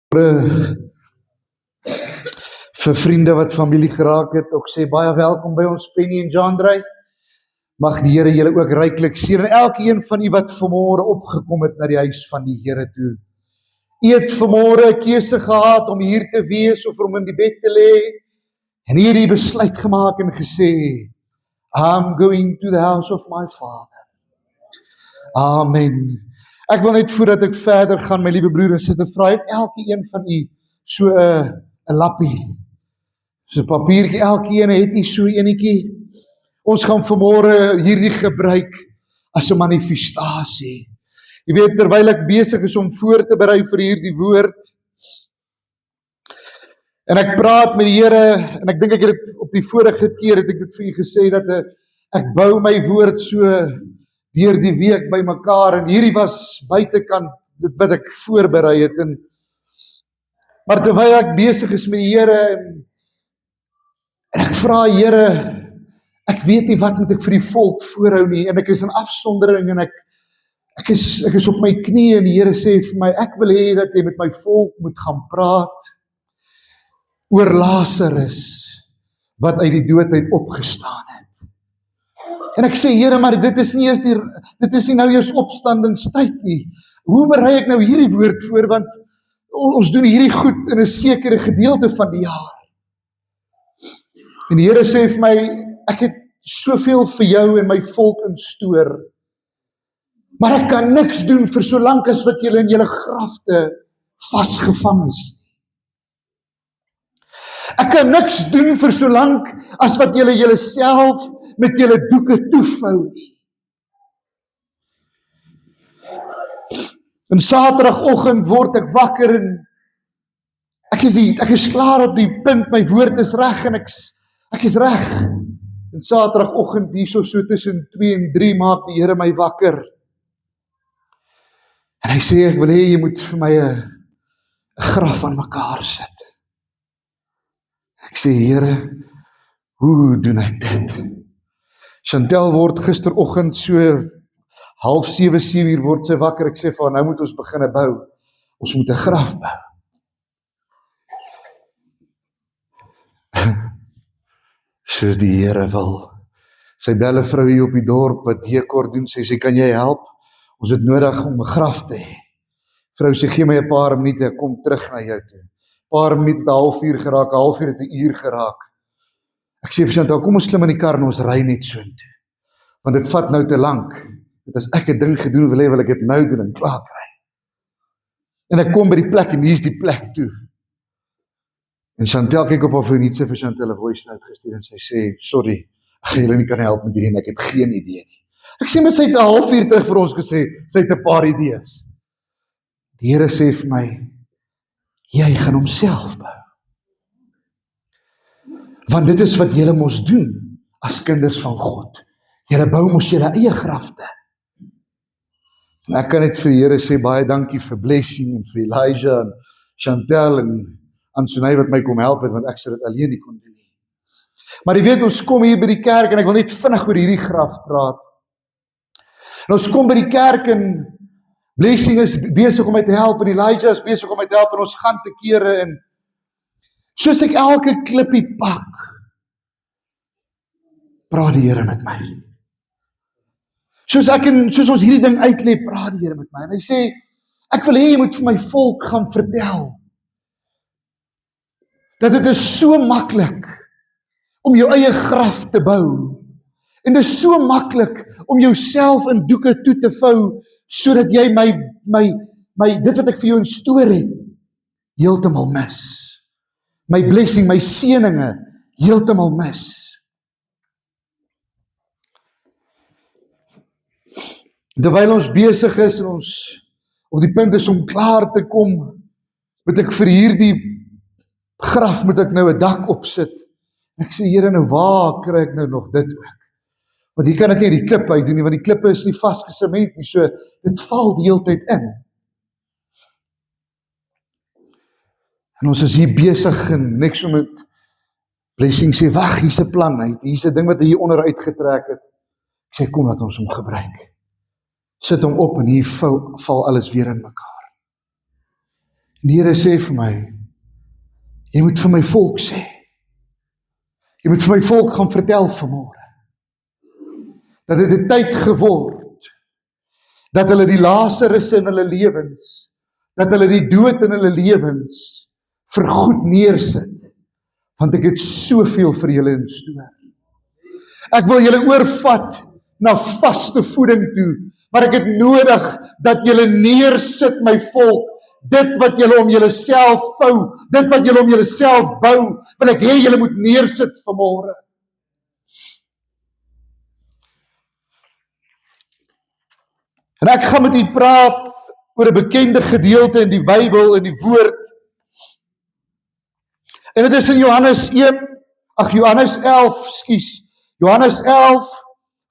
Vir vriende wat familie geraak het, ook sê baie welkom by ons Penny en John Dry. Mag die Here julle ook ryklik seën en elkeen van u wat vanmôre opgekom het na die huis van die Here toe. U het vanmôre 'n keuse gehad om hier te wees of om in die bed te lê en hierdie besluit gemaak en gesê, I'm going to the house of my Father. Amen. Ek wil net voordat ek verder gaan, my liewe broer en suster, vra ek elkeen van u so 'n lappie, so 'n papiertjie, elkeen het u so enetjie. Ons gaan vanmôre hierdie gebruik as 'n manifestasie. Jy weet, terwyl ek besig is om voor te berei vir hierdie woord, en ek praat met die Here, en ek dink ek het dit op die vorige keer het ek dit vir u gesê dat ek bou my woord so deur die week by mekaar, en hierdie was buitekant dit wat ek voorberei het, maar terwyl ek besig is met die Here en ek vra Here, ek weet nie wat moet ek vir die volk voorhou nie, en ek is in afsondering en ek is op my knie en die Here sê vir my, ek wil hê dat jy met my volk moet gaan praat oor Lazarus wat uit die dood uit opgestaan het. En ek sê Here, maar dit is nie nou eers opstandingstyd nie. Hoe berei ek nou hierdie woord voor, want ons doen hierdie goed in 'n sekere gedeelte van die jaar. En die Here sê vir my, ek het soveel vir jou en my volk in stoor, maar ek kan niks doen vir so lank as wat julle in julle grafte vasgevang is. Ek kan niks doen vir so lank as wat julle julleself met julle doeke toevou nie. En Saterdagoggend word ek wakker en ek is klaar op die punt, my woord is reg en ek is reg. En Saterdagoggend hierso so tussen 2 en 3 maak die Here my wakker. En hy sê, ek wil hê jy moet vir my 'n graf aan mekaar sit. Ek sê, Here, hoe doen ek dit? Chantel word gisteroggend so 6:30, 7 word sy wakker. Ek sê vir haar, nou moet ons begin bou. Ons moet 'n graf bou. Soos die Here wil. Sy bel 'n vrou hier op die dorp wat dekor doen, sê, kan jy help? Ons het nodig om 'n graf te hê. Vrou sê, gee my 'n paar minute, ek kom terug na jou toe. Paar minute het 1 halfuur geraak, 1 halfuur het 1 uur geraak. Ek sê vir Chantal, kom ons klim in die kar en ons ry net so intoe. Want dit vat nou te lank. Dit as ek 'n ding gedoen wil ek dit nou doen en klaar kry. En ek kom by die plek en hier is die plek toe. En Chantal kyk op haar foon, nie vir Chantal 'n voice note gestuur en sy sê, sorry, ek gaan julle nie kan help met hierdie en ek het geen idee nie. Ek sê, maar sy het 'n halfuur terug vir ons gesê, sy het 'n paar idees. Die Here sê vir my, jy gaan homself bou. Want dit is wat julle mos doen as kinders van God. Julle bou mos julle eie grafte. En ek kan net vir die Here sê, baie dankie vir Blessing en vir Elijah en Chantel en Ansonie wat my kom help het, want ek sou dit alleen nie kon doen nie. Maar jy weet, ons kom hier by die kerk en ek wil net vinnig oor hierdie graf praat. En ons kom by die kerk en Blessing is besig om my te help en Elijah is besig om my te help en ons gaan te kere en soos ek elke klippie pak, praat die Here met my. Soos ons hierdie ding uitlê, praat die Here met my. En hy sê, ek wil hê jy moet vir my volk gaan vertel, dat dit is so maklik om jou eie graf te bou. En dit is so maklik om jouself in doeke toe te vou, sodat jy my dit wat ek vir jou instoor het, heeltemal mis. My blessing, my seëninge, heeltemal mis. Terwyl ons besig is en ons op die punt is om klaar te kom, moet ek vir hierdie graf moet ek nou 'n dak opsit. Ek sê, Here, nou waar kry ek nou nog dit ook? Want hier kan ek nie die klippe uit doen nie, want die klippe is nie vasgesement nie, so dit val die hele tyd in. En ons is hier besig en niks om het Blessing sê, wag, hier's 'n plan, hier's 'n ding wat hy hier onder uitgetrek het. Ek sê, kom, laat ons hom gebruik. Sit hom op en hier val alles weer in mekaar. En die Here sê vir my, jy moet vir my volk sê, jy moet vir my volk gaan vertel vanmôre, dat dit 'n tyd geword, dat hulle die Lazarus in hulle lewens, dat hulle die dood in hulle lewens vergoed neersit, want ek het soveel vir julle in store. Ek wil julle oorvat na vaste voeding toe, maar ek het nodig dat julle neersit, my volk, dit wat julle om julle self vou, dit wat julle om julle self bou, wil ek hê julle moet neersit vanmôre. En ek gaan met u praat oor 'n bekende gedeelte in die Bybel, in die woord. En dit is in Johannes 11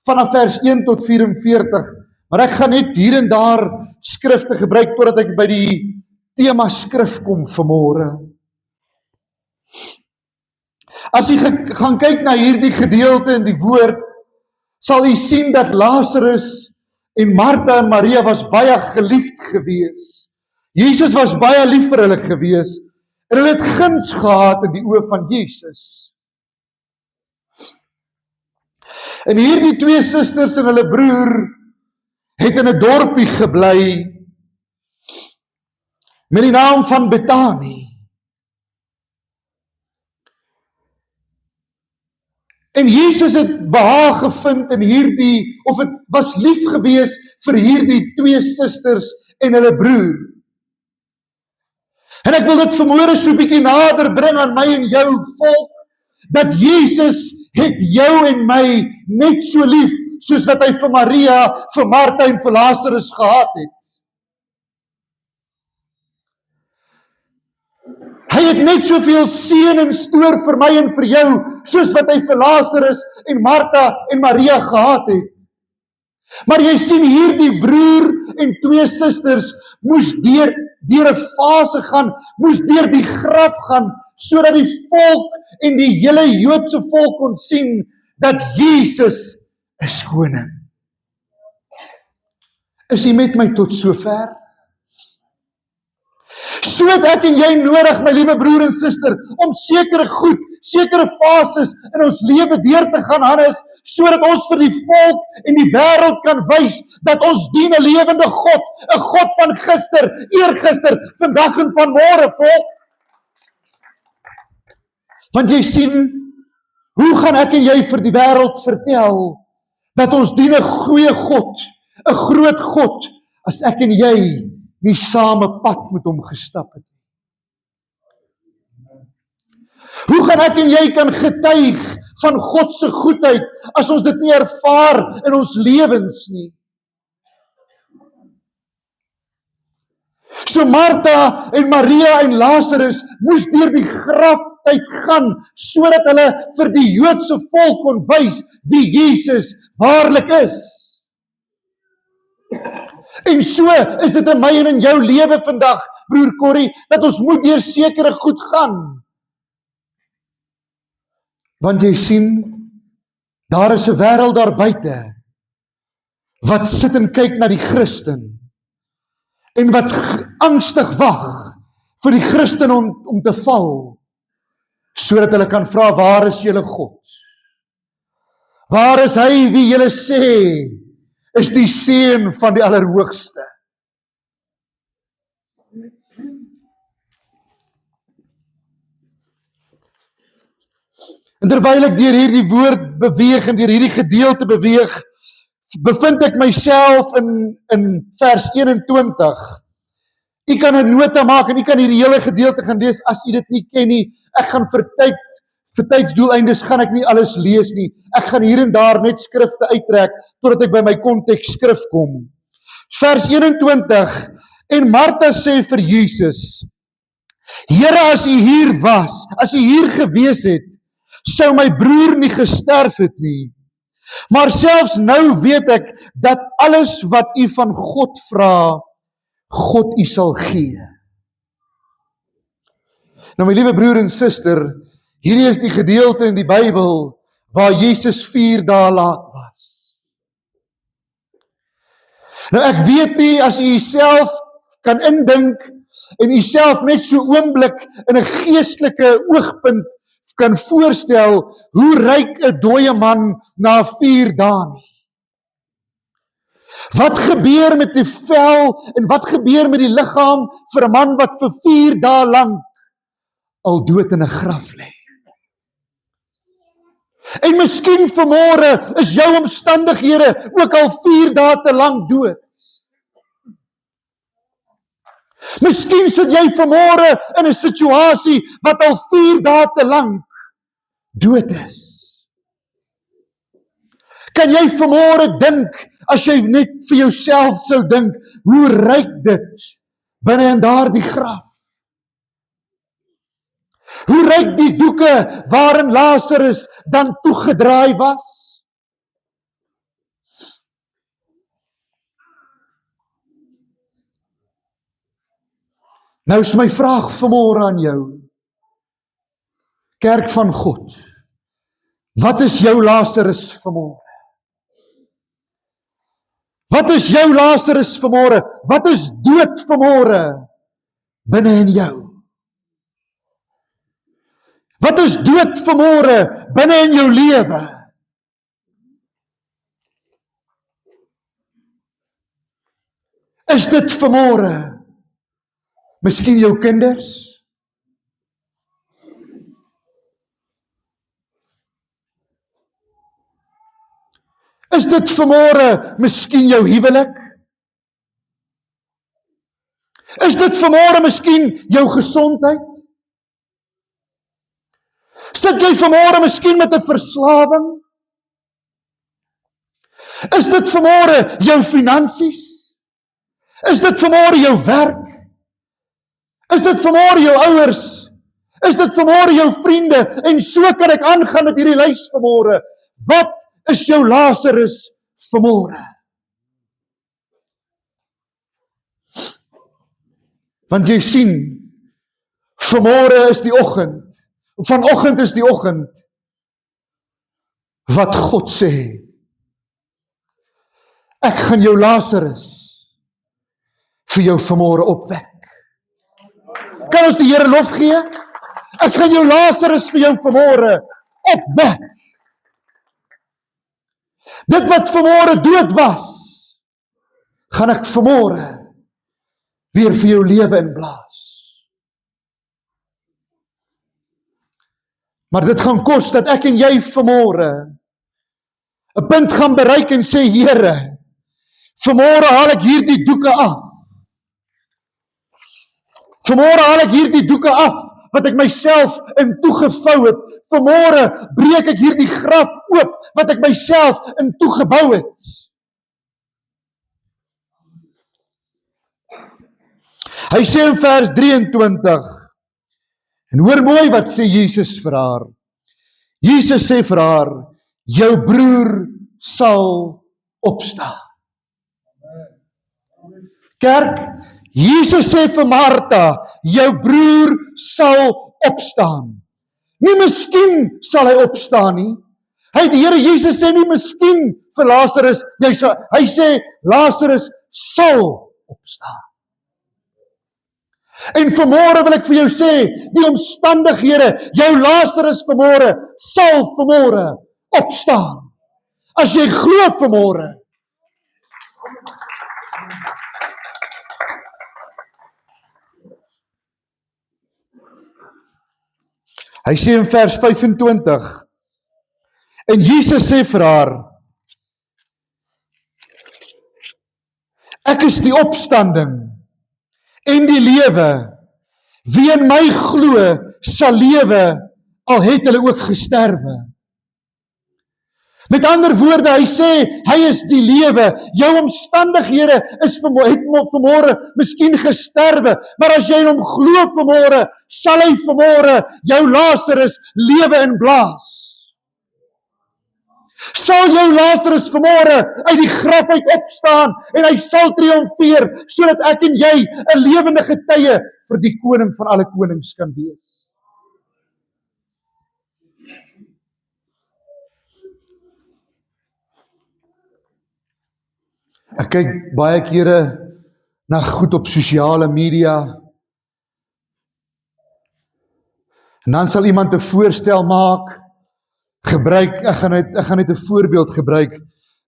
vanaf vers 1 tot 44. Maar ek gaan net hier en daar skrifte gebruik totdat ek by die tema skrif kom vanmôre. As jy gaan kyk na hierdie gedeelte in die woord, sal jy sien dat Lazarus en Martha en Maria was baie geliefd gewees. Jesus was baie lief vir hulle gewees en hulle het guns gehad in die oë van Jesus. En hierdie twee susters en hulle broer het in 'n dorpie gebly met die naam van Betanië. En Jesus het behaag gevind in hierdie, of het was lief gewees vir hierdie twee susters en hulle broer. En ek wil dit vanmôre so 'n bietjie nader bring aan my en jou volk, dat Jesus het jou en my net so lief, soos wat hy vir Maria, vir Martha en vir Lazarus gehad het. Hy het net soveel seën en stoor vir my en vir jou, soos wat hy vir Lazarus en Martha en Maria gehad het. Maar jy sien hierdie broer en twee susters moes deur 'n fase gaan, moes deur die graf gaan, sodat die volk en die hele Joodse volk kon sien dat Jesus is koning. Is jy met my tot sover? So het ek en jy nodig, my liewe broer en suster, om sekere goed, sekere fases in ons lewe deur te gaan, Hannes, sodat ons vir die volk en die wêreld kan wys dat ons dien 'n lewende God, 'n God van gister, eergister, vandag en vanmôre, volk. Want jy sien, hoe gaan ek en jy vir die wêreld vertel dat ons dien 'n goeie God, 'n groot God, as ek en jy nie same pad met hom gestap het nie? Hoe gaan ek en jy kan getuig van God se goedheid as ons dit nie ervaar in ons lewens nie? So Martha en Maria en Lazarus moes deur die graftyd gaan, sodat hulle vir die Joodse volk kon wys wie Jesus waarlik is. En so is dit in my en in jou lewe vandag, broer Corrie, dat ons moet deur sekere goed gaan. Want jy sien, daar is 'n wêreld daar buite wat sit en kyk na die Christen en wat angstig wag vir die Christen om te val, sodat hulle kan vra, waar is julle God? Waar is hy wie julle sê is die seun van die Allerhoogste? En terwyl ek deur hierdie woord beweeg en deur hierdie gedeelte beweeg, bevind ek myself in vers 21. U kan 'n nota maak en u kan hierdie hele gedeelte gaan lees as u dit nie ken nie. Ek gaan vir tydsdoeleindes gaan ek nie alles lees nie. Ek gaan hier en daar net skrifte uittrek totdat ek by my konteks skrif kom. Vers 21. En Martha sê vir Jesus: Here, as u hier was, as u hier gewees het, sou my broer nie gesterf het nie. Maar selfs nou weet ek dat alles wat u van God vra, God u sal gee. Nou my liewe broer en suster, hierdie is die gedeelte in die Bybel waar Jesus 4 dae laat was. Nou ek weet nie as u self kan indink en u self net so oomblik in 'n geestelike oogpunt kan voorstel, hoe ryk 'n dooie man na 4 dae nie. Wat gebeur met die vel en wat gebeur met die liggaam vir 'n man wat vir 4 dae lank al dood in 'n graf lê? En miskien vanmôre is jou omstandighede ook al 4 dae te lank dood. Miskien sit jy vanmôre in 'n situasie wat al 4 dae te lank dood is. Kan jy vanmôre dink, as jy net vir jouself sou dink, hoe ryk dit binne in daardie graf? Hoe ryk die doeke waarin Lazarus dan toegedraai was? Nou is my vraag vanmôre aan jou, Kerk van God, wat is jou Lazarus vanmôre? Wat is jou Lazarus vanmôre? Wat is dood vanmôre binne in jou? Wat is dood vanmôre binne in jou lewe? Is dit vanmôre miskien jou kinders? Is dit vanmôre miskien jou huwelik? Is dit vanmôre miskien jou gesondheid? Sit jy vanmôre miskien met 'n verslawing? Is dit vanmôre jou finansies? Is dit vanmôre jou werk? Is dit vanmôre jou ouers? Is dit vanmôre jou vriende? En so kan ek aangaan met hierdie lys vanmôre. Wat is jou Lazarus vanmôre? Want jy sien, vanmôre is die oggend, vanoggend is die oggend, wat God sê, ek gaan jou Lazarus vir jou vanmôre opwek. Kan ons die Here lof gee? Ek gaan jou Lazarus vir jou vanmôre opwek. Dit wat vanmôre dood was, gaan ek vanmôre weer vir jou lewe inblaas. Maar dit gaan kos dat ek en jy vanmôre 'n punt gaan bereik en sê, Here, vanmôre haal ek hierdie doeke af. Vanmôre haal ek hierdie doeke af wat ek myself in toegevou het. Vanmôre breek ek hierdie graf oop wat ek myself in toegebou het. Hy sê in vers 23, en hoor mooi wat sê Jesus vir haar. Jesus sê vir haar, jou broer sal opstaan. Kerk, Jesus sê vir Martha, jou broer sal opstaan. Nie miskien sal hy opstaan nie. Die Here Jesus sê nie miskien vir Lazarus, hy sê Lazarus sal opstaan. En vanmôre wil ek vir jou sê, die omstandighede, jou Lazarus vanmôre sal vanmôre opstaan. As jy glo vanmôre. Hy sê in vers 25, en Jesus sê vir haar, ek is die opstanding en die lewe. Wie in my glo, sal lewe, al het hulle ook gesterwe. Met ander woorde, hy sê, hy is die lewe. Jou omstandighede is vanmôre miskien gesterwe, maar as jy in hom glo vanmôre, sal hy vanmôre jou Lazarus lewe inblaas. Sal jou Lazarus vanmôre uit die graf uit opstaan en hy sal triomfeer, sodat ek en jy 'n lewende getuie vir die koning van alle konings kan wees. Ek kyk baie kere na goed op sosiale media En dan sal iemand 'n voorstel maak, gebruik, ek gaan net 'n voorbeeld gebruik,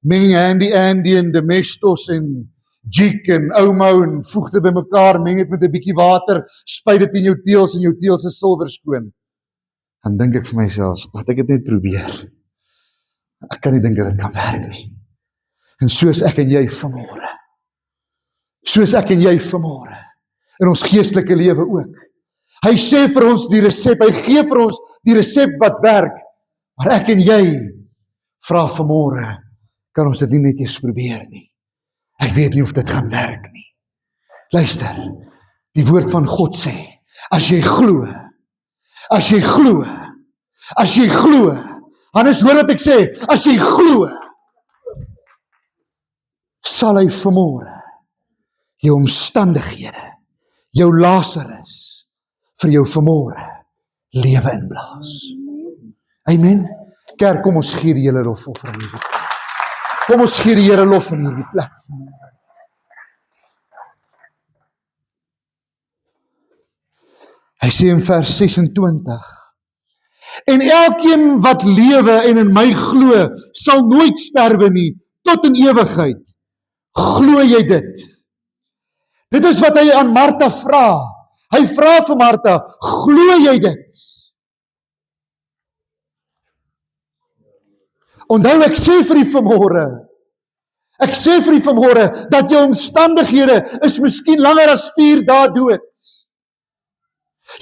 meng Handy Andy en Domestos en Jik en Omo en voeg dit bymekaar, meng dit met 'n bietjie water, spuit dit in jou teels en jou teels is silwer skoon. Dan dink ek vir myself, laat ek dit net probeer. Ek kan nie dink dat dit kan werk nie. En soos ek en jy vanmôre. Soos ek en jy vanmôre. In ons geestelike lewe ook. Hy sê vir ons die resep, hy gee vir ons die resep wat werk. Maar ek en jy vra vanmôre, kan ons dit nie net eers probeer nie. Ek weet nie of dit gaan werk nie. Luister, die woord van God sê, as jy glo, Hannes, hoor wat ek sê, as jy glo, sal hy vanmôre jou omstandighede, jou Lazarus, vir jou vanmôre lewe inblaas. Amen. Kerk, kom ons gee die Here lof in hierdie plek. Kom ons gee die Here lof in hierdie plek. Hy sê in vers 26, en elkeen wat lewe en in my glo, sal nooit sterwe nie, tot in ewigheid. Glo jy dit? Dit is wat hy aan Martha vra. Hy vra vir Martha, glo jy dit? Onthou, ek sê vir die vanmôre, dat jou omstandighede is miskien langer as 4 dae dood.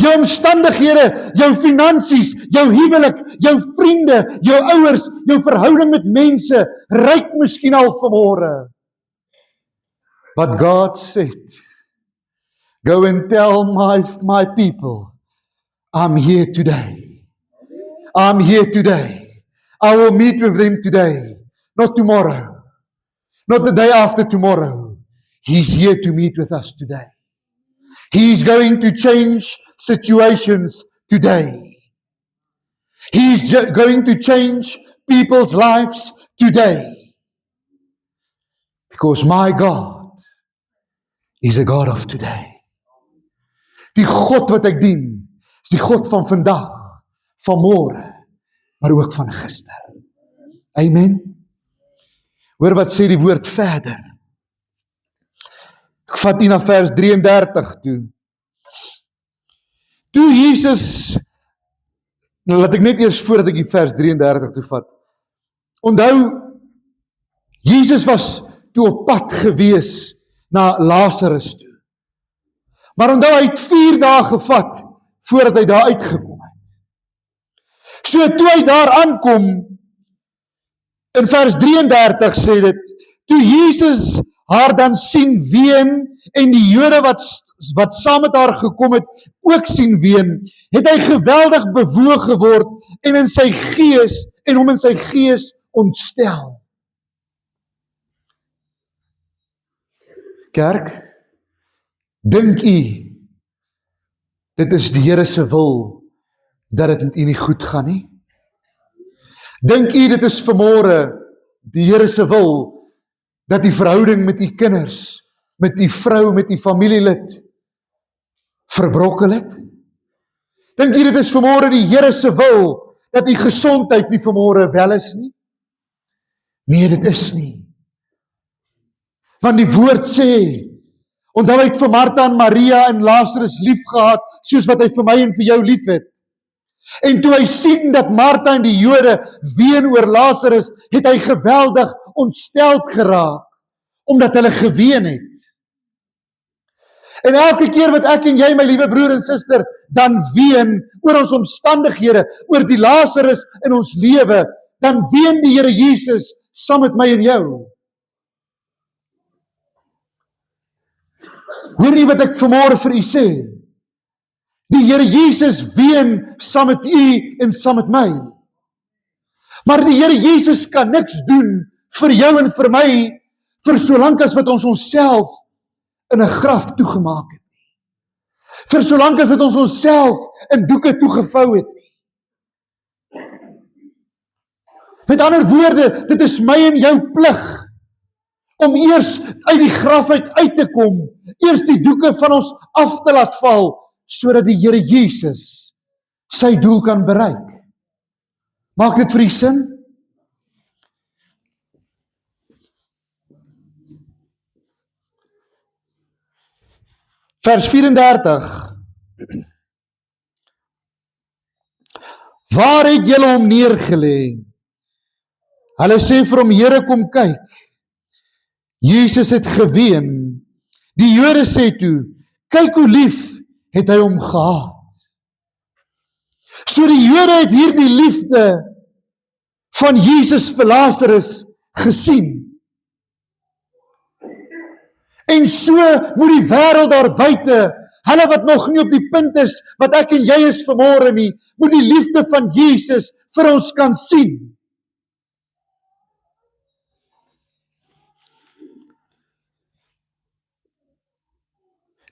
Jou omstandighede, jou finansies, jou huwelik, jou vriende, jou ouers, jou verhouding met mense, ryk miskien al vanmôre. But God said, go and tell my people, I'm here today. I'm here today. I will meet with them today, not tomorrow, not the day after tomorrow. He's here to meet with us today. He's going to change situations today. He's going to change people's lives today. Because my God is a God of today. Die God wat ek dien, is die God van vandag, van môre, maar ook van gister. Amen. Hoor wat sê die woord verder. Ek vat nie na vers 33 toe. Toe Jesus, nou laat ek net eers voordat ek die vers 33 toe vat. Onthou, Jesus was toe op pad gewees na Lazarus toe. Maar onthou, hy het 4 dae gevat voordat hy daar uitgekom het. So toe hy daar aankom, in vers 33 sê dit, toe Jesus haar dan sien ween en die Jode wat saam met haar gekom het, ook sien ween, het hy geweldig bewoog geword en hom in sy gees ontstel. Kerk, dink u, dit is die Here se wil, dat dit met u nie goed gaan nie? Dink u, dit is vanmôre die Here se wil, dat die verhouding met die kinders, met die vrou, met die familielid, verbrokkel het? Dink u, dit is vanmôre die Here se wil, dat die gesondheid nie vanmôre wel is nie? Nee, dit is nie. Want die woord sê, onthou hy het vir Martha en Maria en Lazarus lief gehad, soos wat hy vir my en vir jou lief het. En toe hy sien dat Martha en die Jode ween oor Lazarus, het hy geweldig ontsteld geraak, omdat hulle geween het. En elke keer wat ek en jy, my liewe broer en suster, dan ween oor ons omstandighede, oor die Lazarus in ons lewe, dan ween die Here Jesus saam met my en jou. Hoor nie wat ek vanmôre vir u sê? Die Here Jesus ween saam met u en saam met my. Maar die Here Jesus kan niks doen vir jou en vir my, vir solank as wat ons onsself in 'n graf toegemaak het nie. Vir solank as wat ons onsself in doeke toegevou het nie. Met ander woorde, dit is my en jou plig om eers uit die graf uit te kom, eers die doeke van ons af te laat val, sodat die Here Jesus sy doel kan bereik. Maak dit vir u sin? Vers 34. Waar het julle hom neergelê? Hulle sê vir hom, Here, kom kyk. Jesus het geween. Die Jode sê toe, kyk hoe lief het hy hom gehad. So die Jode het hier die liefde van Jesus vir Lazarus gesien. En so moet die wêreld daar buite, hulle wat nog nie op die punt is, wat ek en jy is vanmôre nie, moet die liefde van Jesus vir ons kan sien.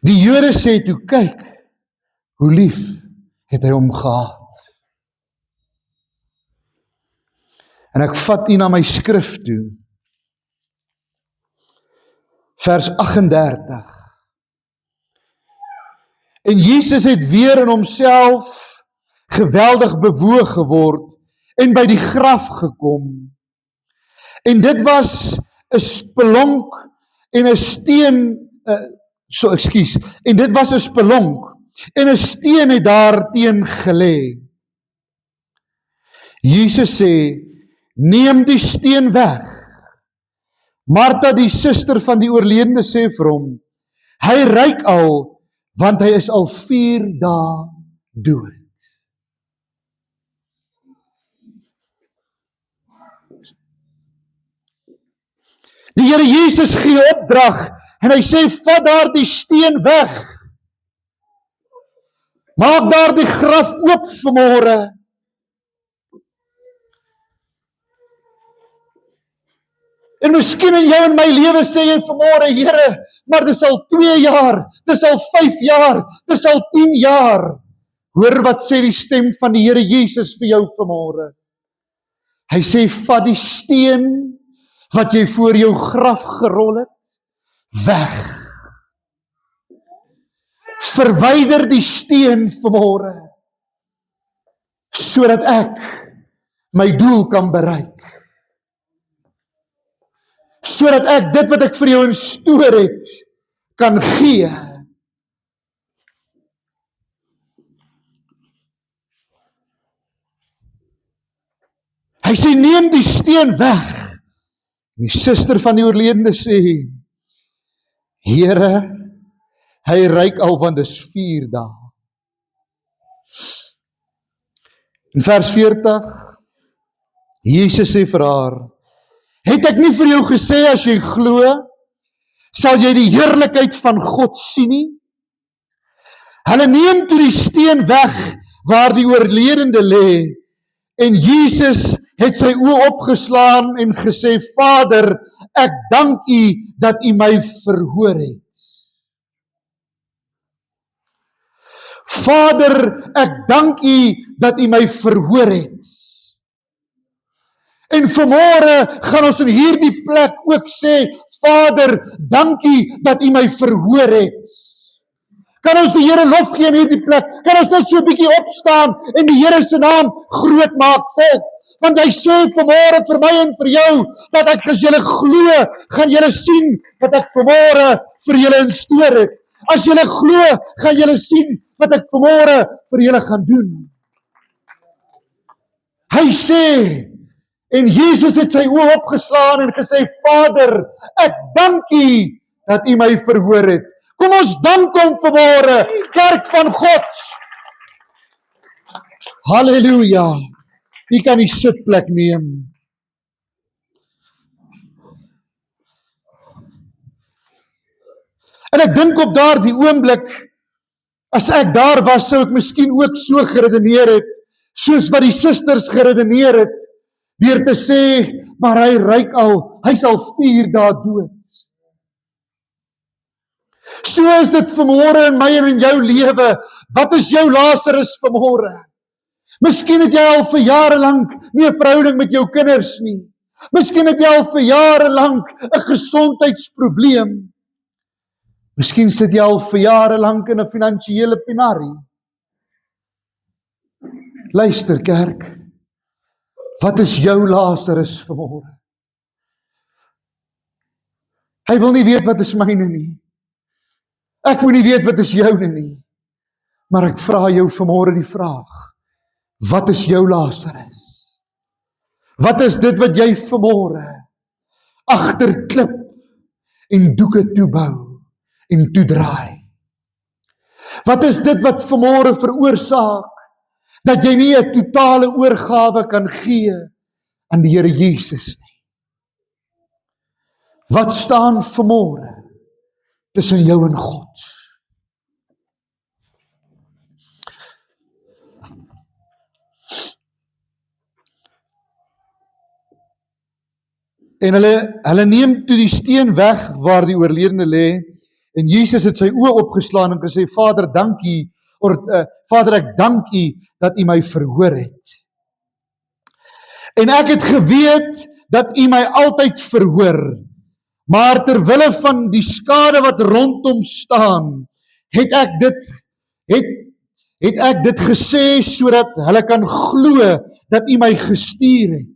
Die Jode sê toe, kyk, hoe lief het hy hom gehad. En ek vat u na my skrif toe. Vers 38. En Jesus het weer in homself geweldig bewoog geword en by die graf gekom. En dit was 'n spelonk en 'n steen, en dit was 'n spelonk en 'n steen het daar teen gelê. Jesus sê, neem die steen weg. Martha, die suster van die oorledene, sê vir hom, hy ruik al, want hy is al 4 dae dood. Die Here Jesus gee opdrag en hy sê, vat daar die steen weg. Maak daar die graf oop vanmôre. En miskien in jou en my lewe sê jy vanmôre, Here, maar dis al 2 jaar, dis al 5 jaar, dis al 10 jaar. Hoor wat sê die stem van die Here Jesus vir jou vanmôre. Hy sê, vat die steen wat jy voor jou graf gerol het, weg. Verwyder die steen vanmôre, sodat ek my doel kan bereik. Sodat ek dit wat ek vir jou instoor het, kan gee. Hy sê, neem die steen weg. Die suster van die oorledene sê, Here, hy ruik al, want dis 4 dae. In vers 40, Jesus sê vir haar, het ek nie vir jou gesê, as jy glo, sal jy die heerlikheid van God sien nie? Hulle neem toe die steen weg, waar die oorledene lê, en Jesus het sy oë opgeslaan en gesê, Vader, ek dank u dat u my verhoor het. Vader, ek dank u dat u my verhoor het. En vanmôre gaan ons in hierdie plek ook sê, Vader, dankie dat u my verhoor het. Kan ons die Here lof gee in hierdie plek? Kan ons net so 'n bietjie opstaan en die Here se naam groot maak, volk? Want hy sê vanmôre vir my en vir jou, dat ek as julle glo, gaan julle sien wat ek vanmôre vir julle instoor het. As julle glo, gaan julle sien wat ek vanmôre vir julle gaan doen. Hy sê, en Jesus het sy oë opgeslaan en gesê, Vader, ek dank u dat u my verhoor het. Kom ons dank hom vanmôre, kerk van God. Halleluja. U kan die sitplek neem. En ek dink op daardie oomblik, as ek daar was, sou ek miskien ook so geredeneer het, soos wat die susters geredeneer het, deur te sê, maar hy ruik al, hy's al 4 dae dood. So is dit vanmôre in my en in jou lewe. Wat is jou Lazarus vanmôre? Miskien het jy al vir jare lank nie 'n verhouding met jou kinders nie. Miskien het jy al vir jare lank 'n gesondheidsprobleem. Miskien sit jy al vir jare lank in 'n finansiële penarie. Luister kerk, wat is jou Lazarus vanmôre? Hy wil nie weet wat is myne nie. Ek moet nie weet wat is joune nie. Maar ek vra jou vanmôre die vraag, wat is jou Lazarus? Wat is dit wat jy vanmôre agter klip en doeke toebou en toedraai? Wat is dit wat vanmôre veroorsaak dat jy nie 'n totale oorgawe kan gee aan die Here Jesus nie? Wat staan vanmôre tussen jou en God? En hulle neem toe die steen weg waar die oorledene lê, en Jesus het sy oë opgeslaan en gesê, Vader, dankie, Vader, ek dank U dat U my verhoor het. En ek het geweet dat U my altyd verhoor, maar terwille van die skade wat rondom staan, het ek dit gesê sodat hulle kan glo dat U my gestuur het.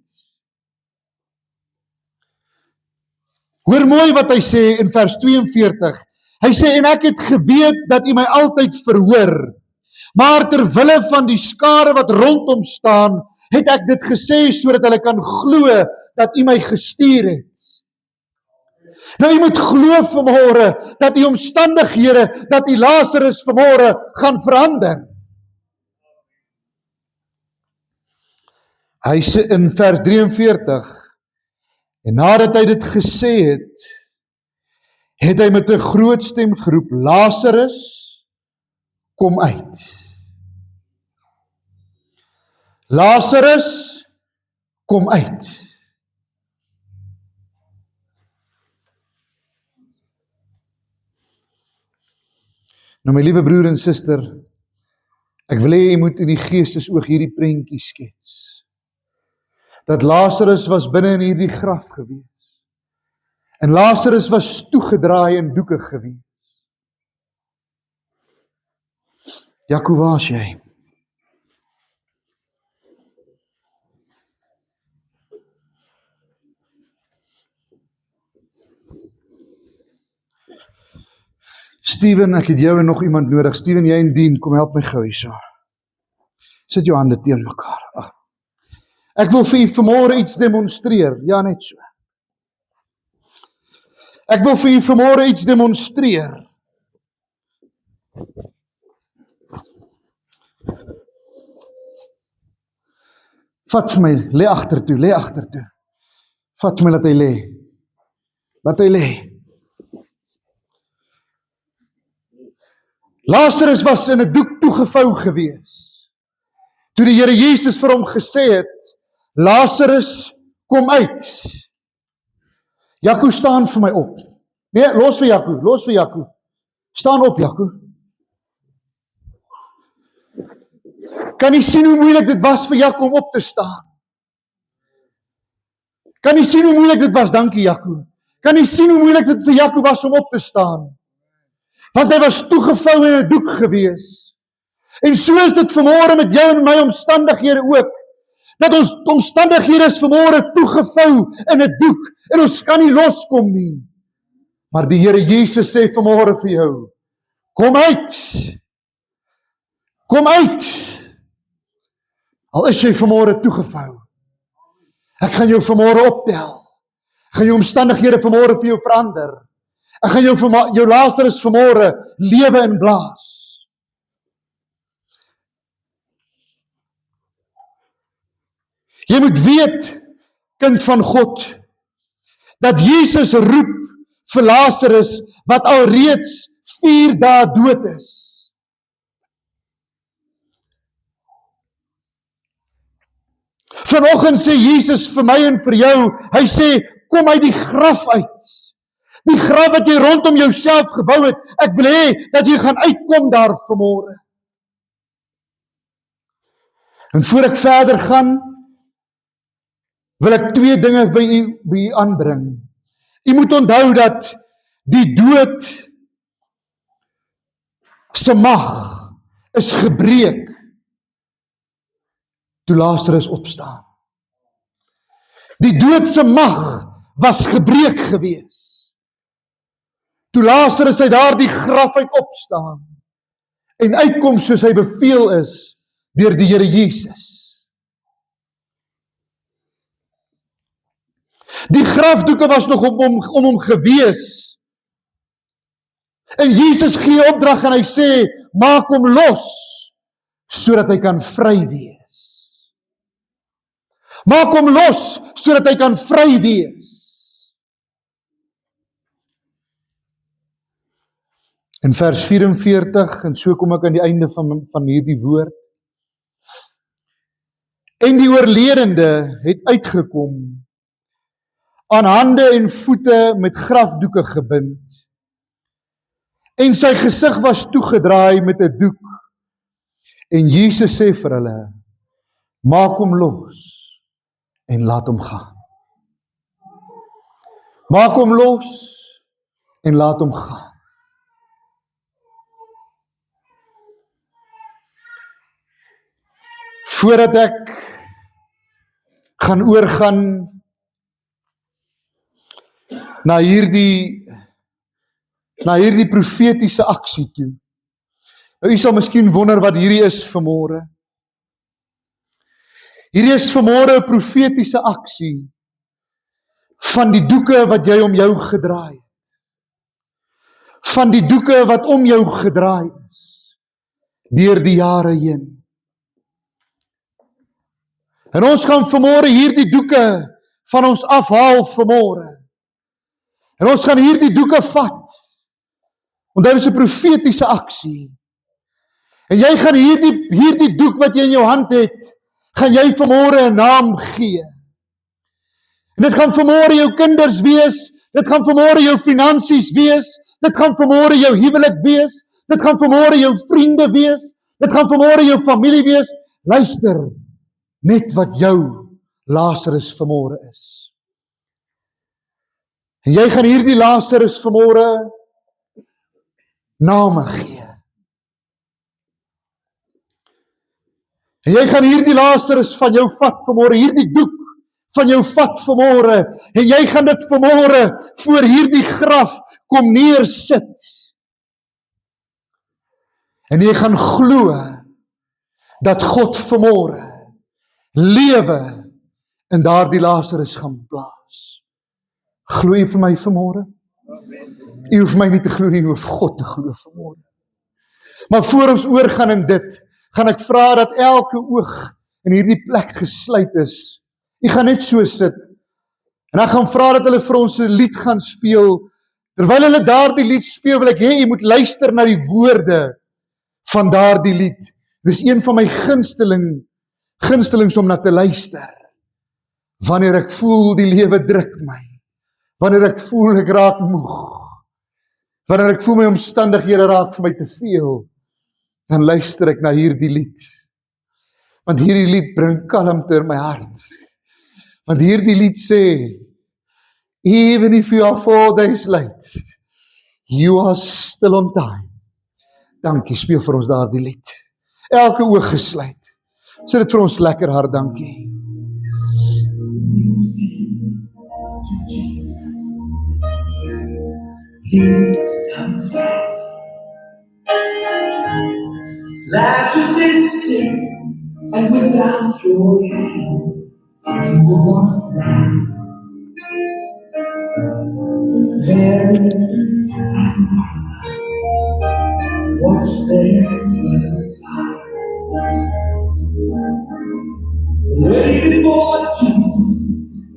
Hoor mooi wat hy sê in vers 42. Hy sê, en ek het geweet dat U my altyd verhoor, maar terwille van die skare wat rondom staan, het ek dit gesê sodat hulle kan glo dat U my gestuur het. Nou, U moet glo vanmôre dat die omstandighede, dat die Lazarus vanmôre gaan verander. Hy sê in vers 43, en nadat hy dit gesê het hy met 'n groot stem geroep, Lazarus, kom uit. Lazarus, kom uit. Nou my liewe broer en suster, ek wil hê jy moet in die geestesoog hierdie prentjie skets. Dat Lazarus was binne in hierdie graf gewees. En Lazarus was toegedraai in doeke gewees. Jaco, waar is jy? Steven, ek het jou en nog iemand nodig. Steven, jy en Dien, kom help my gou hierso. Sit jou hande teen mekaar. Ek wil vir u vanmôre iets demonstreer. Ja, net so. Ek wil vir u vanmôre iets demonstreer. Vat vir my, lê agtertoe, lê agtertoe. Vat vir my, laat hy lê. Laat hy lê. Lazarus was in 'n doek toegevou gewees. Toe die Here Jesus vir hom gesê het, Lazarus, kom uit. Jaco, staan vir my op. Nee, los vir Jaco. Staan op, Jaco. Kan jy sien hoe moeilik dit was vir Jaco om op te staan? Kan jy sien hoe moeilik dit was? Dankie, Jaco. Kan jy sien hoe moeilik dit vir Jaco was om op te staan? Want hy was toegevou in 'n doek gewees. En so is dit vanmôre met jou en my omstandighede ook. Dat ons omstandighede is vanmôre toegevou in 'n doek en ons kan nie loskom nie. Maar die Here Jesus sê vanmôre vir jou, kom uit. Kom uit. Al is jy vanmôre toegevou. Ek gaan jou vanmôre optel. Ek gaan jou omstandighede vanmôre vir jou verander. Ek gaan jou Lazarus vanmôre lewe inblaas. Jy moet weet, kind van God, dat Jesus roep vir Lazarus wat alreeds 4 dae dood is. Vanoggend sê Jesus vir my en vir jou, hy sê, kom uit die graf uit. Die graf wat jy rondom jouself gebou het, ek wil hê dat jy gaan uitkom daar vanmôre. En voor ek verder gaan, wil ek 2 dinge by u aanbring. U moet onthou dat die dood se mag is gebreek toe Lazarus opstaan. Die doodse mag was gebreek gewees. Toe Lazarus uit daardie graf uit opstaan en uitkom soos hy beveel is deur die Here Jesus. Die grafdoeke was nog om hom gewees. En Jesus gee opdrag en hy sê, maak hom los, sodat hy kan vry wees. Maak hom los, sodat hy kan vry wees. In vers 44, en so kom ek aan die einde van hierdie woord. En die oorledende het uitgekom, aan hande en voete met grafdoeke gebind, en sy gesig was toegedraai met 'n doek. En Jesus sê vir hulle, maak hom los en laat hom gaan. Maak hom los en laat hom gaan. Voordat ek gaan oorgaan na hierdie profetiese aksie toe. Nou, u sal miskien wonder wat hierdie is vanmôre. Hierdie is vanmôre 'n profetiese aksie van die doeke wat jy om jou gedraai het. Van die doeke wat om jou gedraai is deur die jare heen. En ons gaan vanmôre hierdie doeke van ons afhaal vanmôre. En ons gaan hierdie doeke vat. Want dit is 'n profetiese aksie. En jy gaan hierdie doek wat jy in jou hand het, gaan jy vanmôre 'n naam gee. En dit gaan vanmôre jou kinders wees, dit gaan vanmôre jou finansies wees, dit gaan vanmôre jou huwelik wees, dit gaan vanmôre jou vriende wees, dit gaan vanmôre jou familie wees. Luister, net wat jou Lazarus vanmôre is. En jy gaan hierdie Lazarus vanmôre name gee. En jy gaan hierdie Lazarus van jou vat vanmôre, hierdie doek van jou vat vanmôre, en jy gaan dit vanmôre voor hierdie graf kom neersit. En jy gaan glo dat God vanmôre lewe in daardie Lazarus gaan plaas. Glo jy vir my vanmôre? U hoef my nie te glo nie, u hoef God te glo vanmôre. Maar voor ons oorgaan in dit, gaan ek vra dat elke oog in hierdie plek gesluit is. U gaan net so sit. En ek gaan vra dat hulle vir ons 'n lied gaan speel. Terwyl hulle daardie lied speel, wil ek hê u moet luister na die woorde van daardie lied. Dis een van my gunstelings om na te luister. Wanneer ek voel die lewe druk my. Wanneer ek voel ek raak moeg. Wanneer ek voel my omstandighede raak vir my te veel. Dan luister ek na hierdie lied. Want hierdie lied bring kalmte in my hart. Want hierdie lied sê, even if you are 4 days late, you are still on time. Dankie, speel vir ons daardie lied. Elke oog gesluit. Sit dit vir ons lekker hard, dankie. Lazarus is sick, and without your hand, you will not last. Mary and Martha watched their brother die. Waited for Jesus,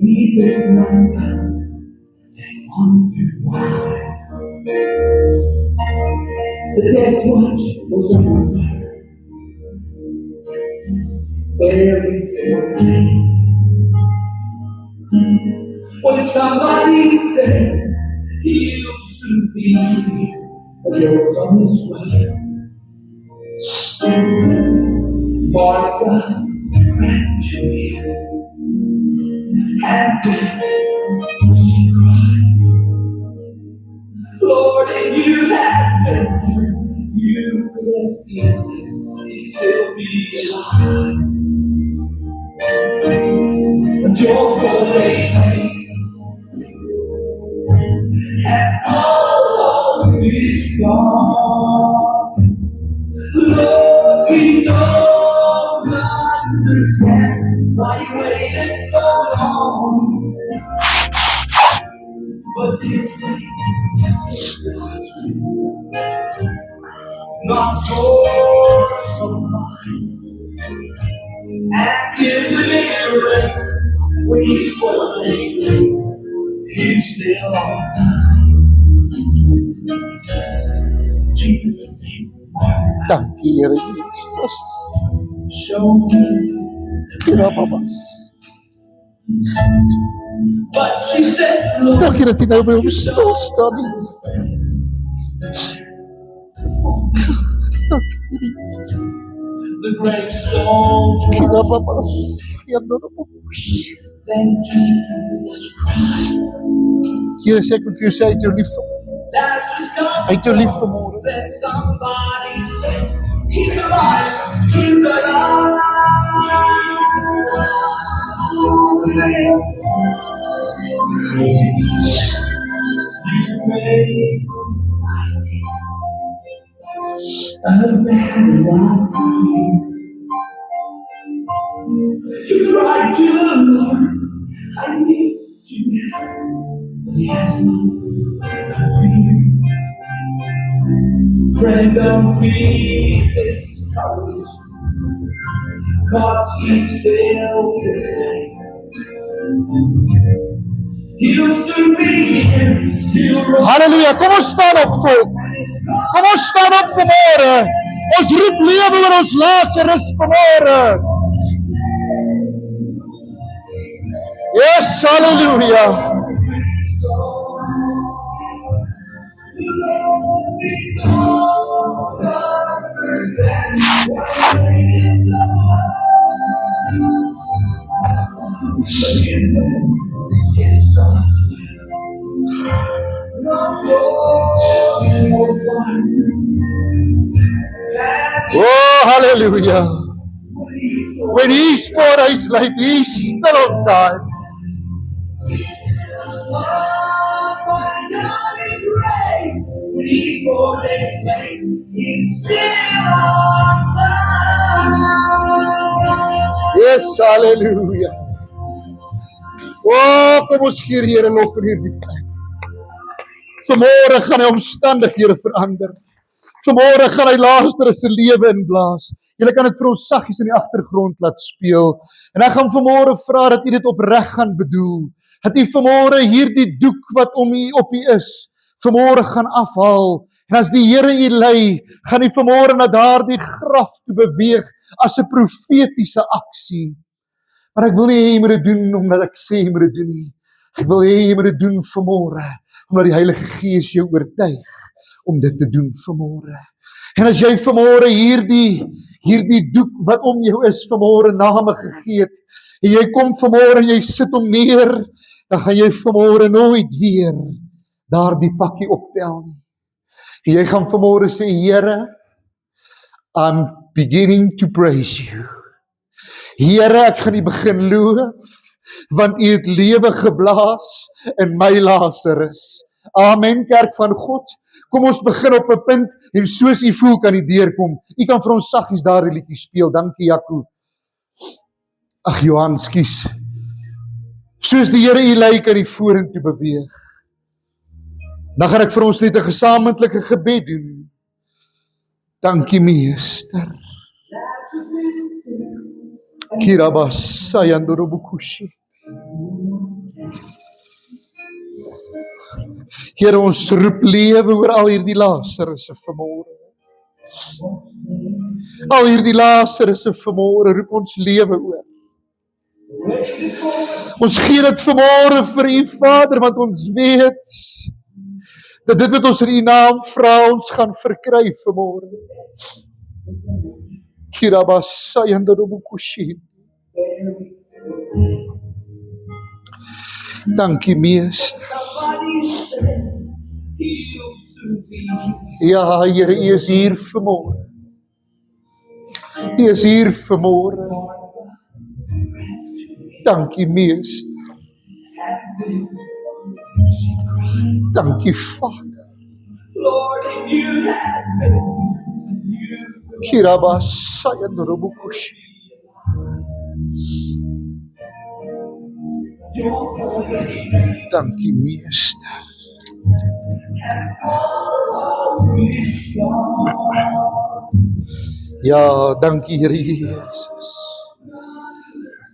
he did not come. They wondered why. The death watch was over. Buried for days. When somebody said he'll soon be here, the Lord's on his way. Martha ran to him, and she cried, Lord, if you had been here, you could have healed him, he'd still be alive. You're always right. And all is gone. Lord, we don't understand why you waited so long. But you not yours so much. And isn't it right when he's for this late? He's still on time. Jesus, Dankie Here Jesus. show me. Kirababas. But she said, Lord, Dankie dat jy nou by hom stilstaan nie. Dankie Jesus. the great storm. Kirababas. Yandorobos. Then Jesus Christ. Here sê ek moet vir jou sê, hy het jou lief vir Lazarus come. Hy het jou lief vanmôre. Then somebody said, he's alive. He's alive. You made a man like me. You cried to the Lord, I need you now. But he has not appeared. Friend, don't be discouraged, 'cause he's still the same. He'll soon be here. He'll rise. Halleluja, kom ons staan op volk. Kom ons staan op vanmôre. Ons roep lewe oor ons Lazarus vanmôre. Yes, halleluja. Oh, hallelujah. When he's for us like he's still on time. He's for his late. He's still on time. Yes, hallelujah. Oh, kom ons gee die Here lof vir hierdie plek. Vanmôre gaan hy omstandighede verander. Vanmôre gaan hy Lazarus se lewe inblaas. Julle kan dit vir ons saggies in die agtergrond laat speel. En ek gaan vanmôre vra dat u dit opreg gaan bedoel. Dat u vanmôre hierdie doek wat om u op u is, vanmôre gaan afhaal. En as die Here u lei, gaan u vanmôre na daardie graf toe beweeg as 'n profetiese aksie. Maar ek wil nie hê jy moet dit doen omdat ek sê jy moet dit doen nie. Ek wil hê jy moet dit doen vanmôre omdat die Heilige Gees jou oortuig om dit te doen vanmôre. En as jy vanmôre hierdie doek wat om jou is vanmôre name gegee het en jy kom vanmôre en jy sit hom neer, dan gaan jy vanmôre nooit weer daardie pakkie optel nie. En jy gaan vanmôre sê, Here, I'm beginning to praise you. Here, ek gaan U begin loof, want U het lewe geblaas in my Lazarus. Amen, kerk van God. Kom ons begin op 'n punt en soos U voel kan U deurkom. U kan vir ons saggies daardie liedjie speel. Dankie Jaco. Ag Johan, skus. Soos die Here U lei kan U vorentoe beweeg. Dan gaan ek vir ons net 'n gesamentlike gebed doen. Dankie Meester. Kirabasa yandorobukushi. Here, ons roep lewe oor al hierdie Lazarusse vanmôre. Al hierdie Lazarusse vanmôre roep ons lewe oor. Ons gee dit vanmôre vir U Vader, want ons weet dat dit wat ons in U naam vra, ons gaan verkry vanmôre. Kirabasa yandorobukushi. Dankie Meester. Ja, Here, U is hier vanmôre. U is hier vanmôre. Dankie Meester. Dankie Vader. Lord, if you had been, Kirabasayandorobukushi. your voice Dankie Meester. always gone. Ja, dankie Here Jesus.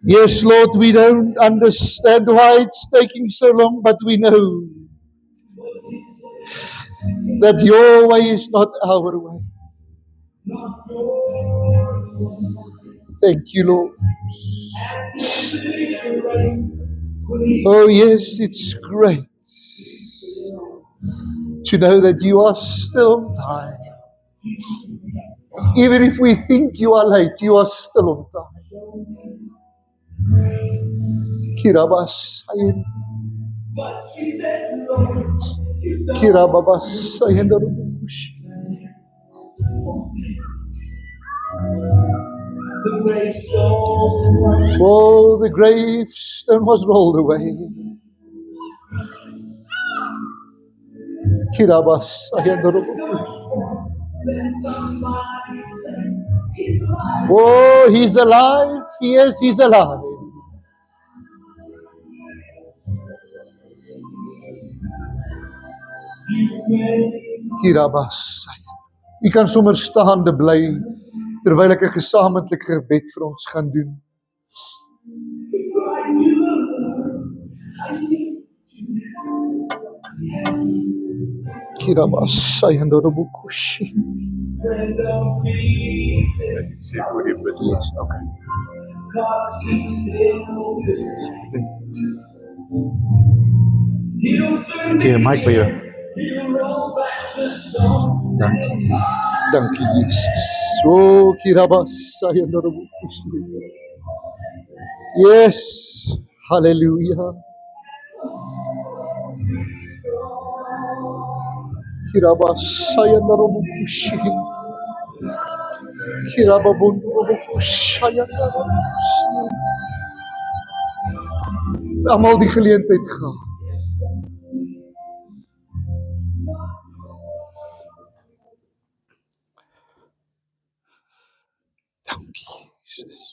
Yes, Lord, we don't understand why it's taking so long, but we know that your way is not our way. Thank you, Lord. Oh, yes, it's great to know that you are still on time. Even if we think you are late, you are still on time. Kirabasayin. But she said, Lord, you don't Kirababasayin darubukushi. the gravestone. Oh, the gravestone was rolled away. Kirabasayin darubukushi. Then somebody said, he's alive. Oh, he's alive. Yes, he's alive. Kirabasayin. U kan sommer staande bly terwyl ek 'n gesamentlike gebed vir ons gaan doen. Kirabasayin darubukushi. Friend of Jesus, Yes, okay. God's he's still the same. He'll soon Okay, mic by jou. he'll roll back the stone. Dankie. Dankie Jesus. O Kirabasayin darubukushi. Yes. Hallelujah. Kirabasayin darubukushi. Kirababukushi. Almal die geleentheid gehad. Dankie Jesus.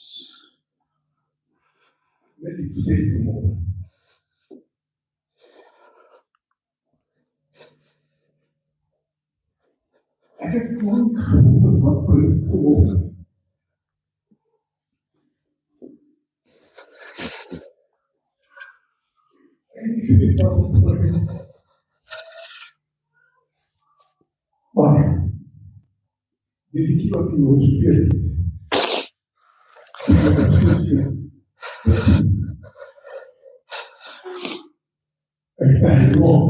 Let him say more. Ek het lank gewonder wat kom. Maar die liedjie wat jy nou speel. Ek dink nog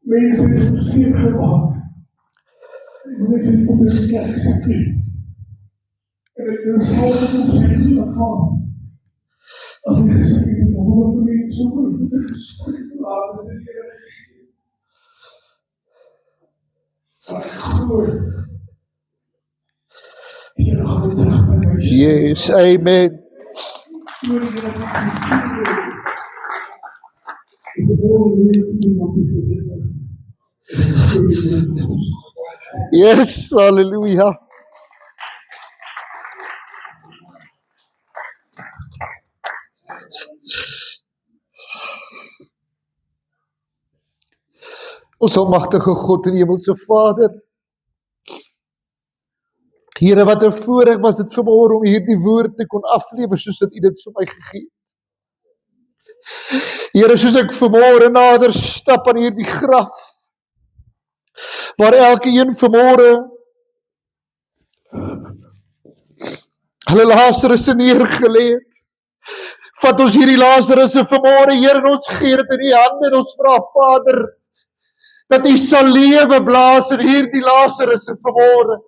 mense het seer gemaak. Mense het op die kerk gesit. En ek het self op sy gegaan. As ek gesê het, hoe mense word geskryf laat in die Here. Yes, amen. Yes, hallelujah. Ons almagtige God en hemelse Vader, Here, wat 'n voorreg was dit vanmôre om hierdie woord te kon aflewer soos dat U dit vir my gegee het. Here, soos ek vanmôre nader stap aan hierdie graf, waar elkeen vanmôre hulle Lazarus neergelê het, vat ons hierdie Lazarus vanmôre, Here, en ons gee dit in U hande en ons vra, Vader, dat U sal lewe blaas in hierdie Lazarus vanmôre.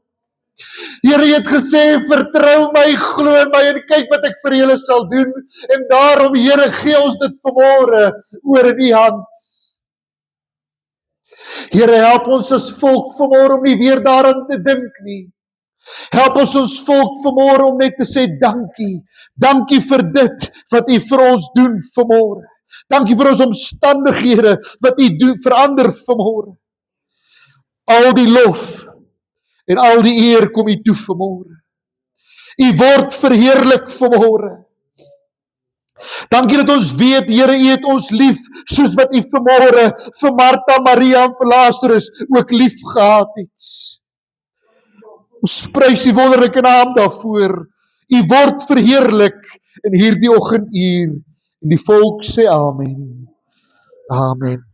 Here, U het gesê, vertrou my, glo in my en kyk wat ek vir julle sal doen. En daarom, Here, gee ons dit vanmôre oor in U hand. Here, help ons as volk vanmôre om nie weer daaraan te dink nie. Help ons volk vanmôre om net te sê dankie. Dankie vir dit wat U vir ons doen vanmôre. Dankie vir ons omstandighede wat U doen verander vanmôre. Al die lof en al die eer kom U toe vanmôre. U word verheerlik vanmôre. Dankie dat ons weet, Here, U het ons lief, soos wat U vanmôre vir Martha, Maria en vir Lazarus ook lief gehad het. Ons prys U wonderlike naam daarvoor. U word verheerlik in hierdie oggenduur. En die volk sê amen. Amen.